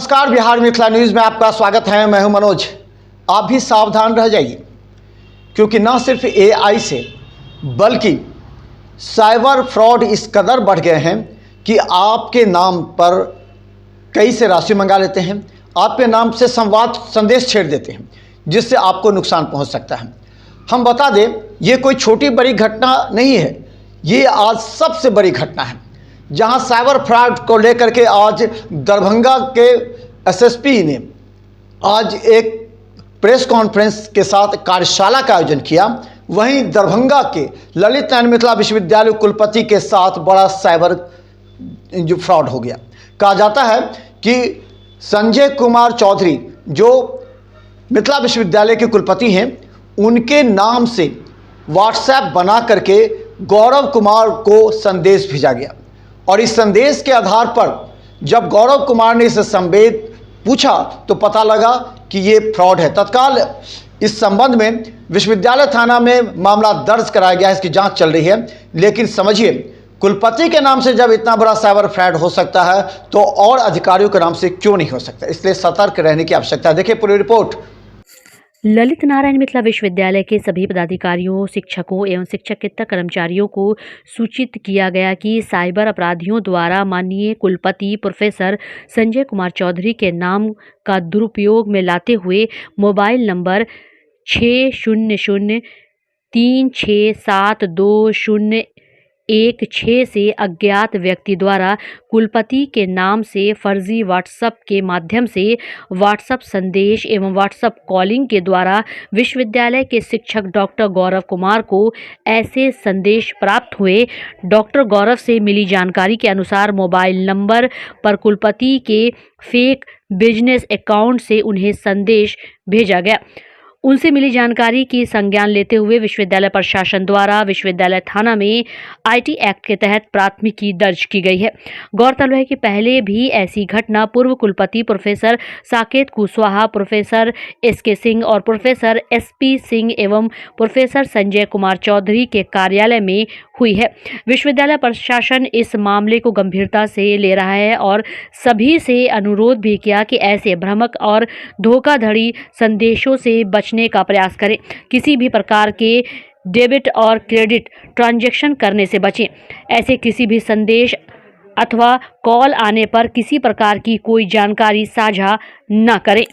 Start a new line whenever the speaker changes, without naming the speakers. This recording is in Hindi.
नमस्कार, बिहार मिथिला न्यूज़ में आपका स्वागत है। मैं हूं मनोज। आप भी सावधान रह जाइए, क्योंकि न सिर्फ एआई से बल्कि साइबर फ्रॉड इस कदर बढ़ गए हैं कि आपके नाम पर कई से राशि मंगा लेते हैं, आपके नाम से संदेश छेड़ देते हैं, जिससे आपको नुकसान पहुंच सकता है। हम बता दें, ये कोई छोटी बड़ी घटना नहीं है, ये आज सबसे बड़ी घटना है, जहां साइबर फ्रॉड को लेकर के आज दरभंगा के एसएसपी ने आज एक प्रेस कॉन्फ्रेंस के साथ कार्यशाला का आयोजन किया। वहीं दरभंगा के ललित नारायण मिथिला विश्वविद्यालय कुलपति के साथ बड़ा साइबर जो फ्रॉड हो गया। कहा जाता है कि संजय कुमार चौधरी जो मिथिला विश्वविद्यालय के कुलपति हैं, उनके नाम से व्हाट्सएप बना करके गौरव कुमार को संदेश भेजा गया, और इस संदेश के आधार पर जब गौरव कुमार ने इस संवेद पूछा तो पता लगा कि ये फ्रॉड है। तत्काल इस संबंध में विश्वविद्यालय थाना में मामला दर्ज कराया गया है, इसकी जांच चल रही है। लेकिन समझिए, कुलपति के नाम से जब इतना बड़ा साइबर फ्रॉड हो सकता है तो और अधिकारियों के नाम से क्यों नहीं हो सकता। इसलिए सतर्क रहने की आवश्यकता है। देखिए पूरी रिपोर्ट।
ललित नारायण मिथिला विश्वविद्यालय के सभी पदाधिकारियों, शिक्षकों एवं शिक्षकेतर कर्मचारियों को सूचित किया गया कि साइबर अपराधियों द्वारा माननीय कुलपति प्रोफेसर संजय कुमार चौधरी के नाम का दुरुपयोग में लाते हुए मोबाइल नंबर 6003672016 से अज्ञात व्यक्ति द्वारा कुलपति के नाम से फर्जी व्हाट्सएप के माध्यम से व्हाट्सएप संदेश एवं व्हाट्सएप कॉलिंग के द्वारा विश्वविद्यालय के शिक्षक डॉक्टर गौरव कुमार को ऐसे संदेश प्राप्त हुए। डॉक्टर गौरव से मिली जानकारी के अनुसार मोबाइल नंबर पर कुलपति के फेक बिजनेस अकाउंट से उन्हें संदेश भेजा गया। उनसे मिली जानकारी की संज्ञान लेते हुए विश्वविद्यालय प्रशासन द्वारा विश्वविद्यालय थाना में आईटी एक्ट के तहत प्राथमिकी दर्ज की गई है। गौरतलब है कि पहले भी ऐसी घटना पूर्व कुलपति professor Saket Kushwaha, professor SK Singh और प्रोफेसर एसपी सिंह एवं प्रोफेसर संजय कुमार चौधरी के कार्यालय में हुई है। विश्वविद्यालय प्रशासन इस मामले को गंभीरता से ले रहा है और सभी से अनुरोध भी किया कि ऐसे भ्रामक और धोखाधड़ी संदेशों से बचने का प्रयास करें। किसी भी प्रकार के डेबिट और क्रेडिट ट्रांजैक्शन करने से बचें। ऐसे किसी भी संदेश अथवा कॉल आने पर किसी प्रकार की कोई जानकारी साझा न करें।